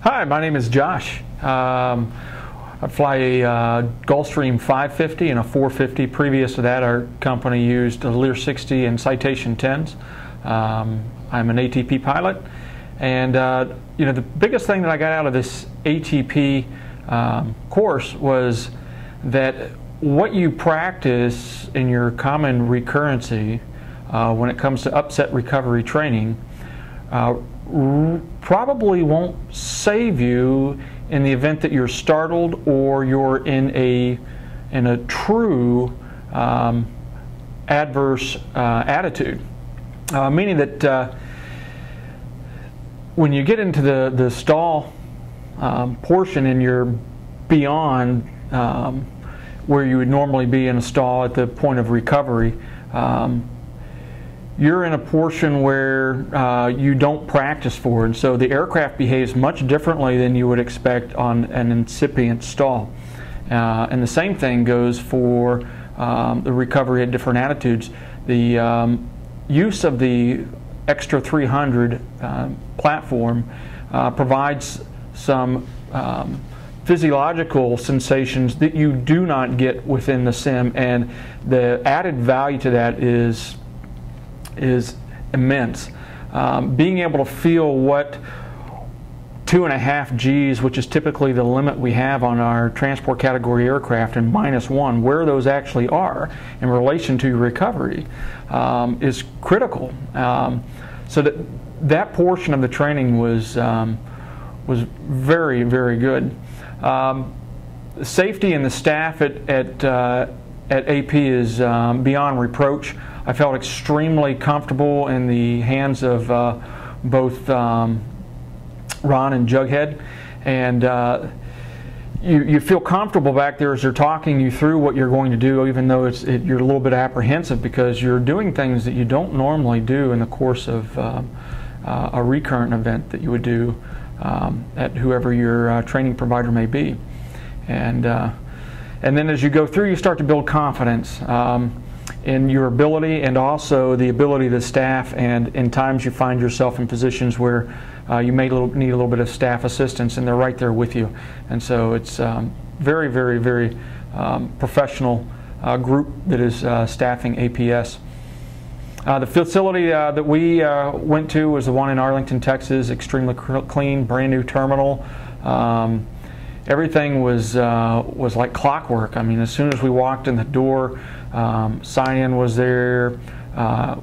Hi, my name is Josh. I fly a Gulfstream 550 and a 450. Previous to that, our company used a Lear 60 and Citation 10s. I'm an ATP pilot, and the biggest thing that I got out of this ATP course was that what you practice in your common recurrency when it comes to upset recovery training probably won't save you in the event that you're startled or you're in a true adverse attitude. Meaning that when you get into the stall portion and you're beyond where you would normally be in a stall at the point of recovery, you're in a portion where you don't practice for, and so the aircraft behaves much differently than you would expect on an incipient stall. And the same thing goes for the recovery at different attitudes. The use of the Extra 300 platform provides some physiological sensations that you do not get within the sim, and the added value to that is immense. Being able to feel what 2.5 Gs, which is typically the limit we have on our transport category aircraft, and -1, where those actually are in relation to recovery, is critical. So that portion of the training was very, very good. Safety and the staff at AP is beyond reproach. I felt extremely comfortable in the hands of both Ron and Jughead, and you feel comfortable back there as they're talking you through what you're going to do, even though you're a little bit apprehensive because you're doing things that you don't normally do in the course of a recurrent event that you would do at whoever your training provider may be. And then as you go through, you start to build confidence in your ability, and also the ability of the staff, and in times you find yourself in positions where you may need a little bit of staff assistance, and they're right there with you. And so it's very, very, very professional group that is staffing APS. The facility that we went to was the one in Arlington, Texas. Extremely clean, brand new terminal. Everything was like clockwork. I mean, as soon as we walked in the door, sign-in was there.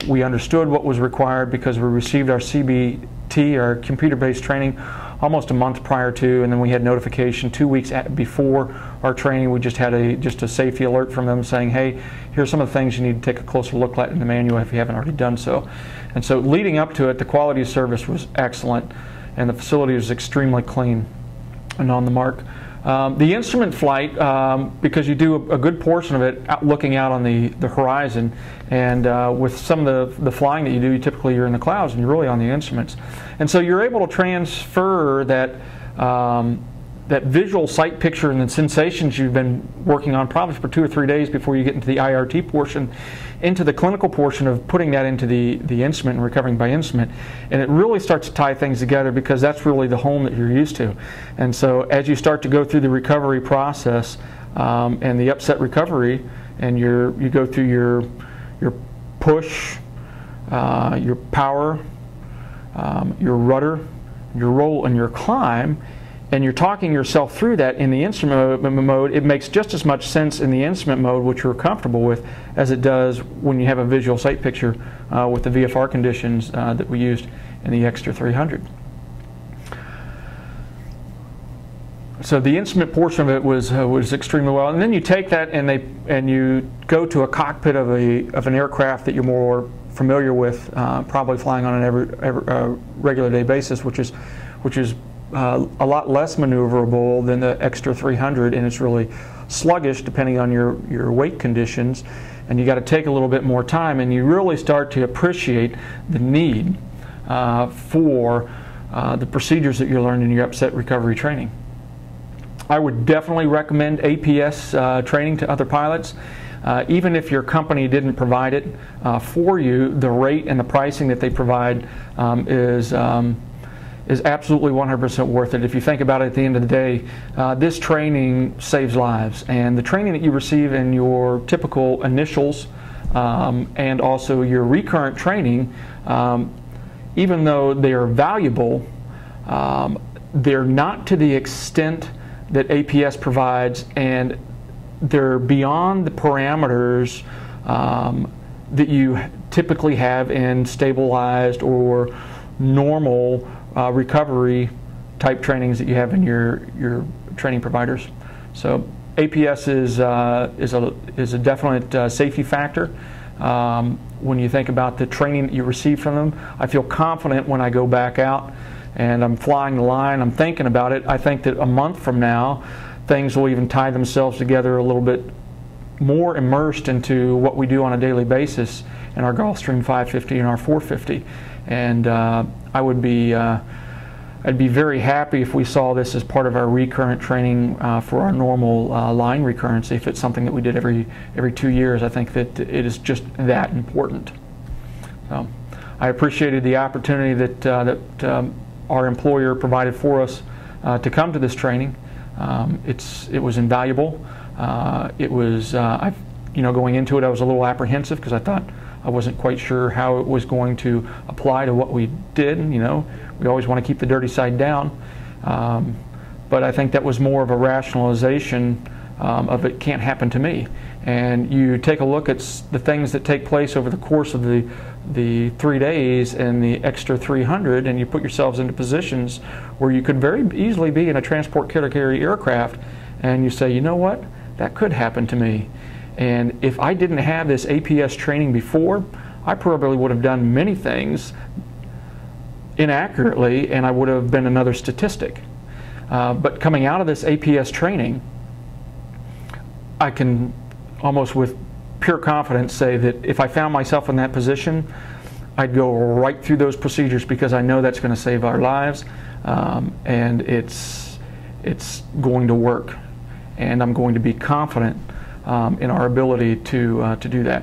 We understood what was required because we received our CBT, our computer-based training, almost a month prior to, and then we had notification 2 weeks before our training. We just had just a safety alert from them saying, hey, here's some of the things you need to take a closer look at in the manual if you haven't already done so. And so leading up to it, the quality of service was excellent, and the facility was extremely clean and on the mark. The instrument flight, because you do a good portion of it looking out on the horizon, and with some of the flying that you do, typically you're in the clouds and you're really on the instruments. And so you're able to transfer that visual sight picture and the sensations you've been working on probably for 2 or 3 days before you get into the IRT portion, into the clinical portion of putting that into the instrument and recovering by instrument. And it really starts to tie things together because that's really the home that you're used to. And so as you start to go through the recovery process and the upset recovery, and you go through your push, your power, your rudder, your roll, and your climb, and you're talking yourself through that in the instrument mode, it makes just as much sense in the instrument mode, which you're comfortable with, as it does when you have a visual sight picture with the VFR conditions that we used in the Extra 300. So the instrument portion of it was extremely well, and then you take that and you go to a cockpit of an aircraft that you're more familiar with, probably flying on an regular day basis, which is a lot less maneuverable than the Extra 300, and it's really sluggish depending on your weight conditions, and you got to take a little bit more time, and you really start to appreciate the need for the procedures that you learned in your upset recovery training. I would definitely recommend APS training to other pilots. Even if your company didn't provide it for you, the rate and the pricing that they provide is absolutely 100% worth it. If you think about it, at the end of the day, this training saves lives, and the training that you receive in your typical initials and also your recurrent training, even though they are valuable, they're not to the extent that APS provides, and they're beyond the parameters that you typically have in stabilized or normal recovery type trainings that you have in your training providers. So APS is a definite safety factor. When you think about the training that you receive from them, I feel confident when I go back out and I'm flying the line, I'm thinking about it. I think that a month from now, things will even tie themselves together a little bit more immersed into what we do on a daily basis in our Gulfstream 550 and our 450. And I'd be very happy if we saw this as part of our recurrent training for our normal line recurrency. If it's something that we did every 2 years, I think that it is just that important. So I appreciated the opportunity that our employer provided for us to come to this training. It was invaluable. Going into it, I was a little apprehensive because I wasn't quite sure how it was going to apply to what we did. We always want to keep the dirty side down, but I think that was more of a rationalization of it can't happen to me. And you take a look at the things that take place over the course of the 3 days and the extra 300, and you put yourselves into positions where you could very easily be in a transport carry aircraft, and you say, you know what, that could happen to me. And if I didn't have this APS training before, I probably would have done many things inaccurately, and I would have been another statistic. But coming out of this APS training, I can almost with pure confidence say that if I found myself in that position, I'd go right through those procedures because I know that's going to save our lives, and it's going to work, and I'm going to be confident in our ability to do that.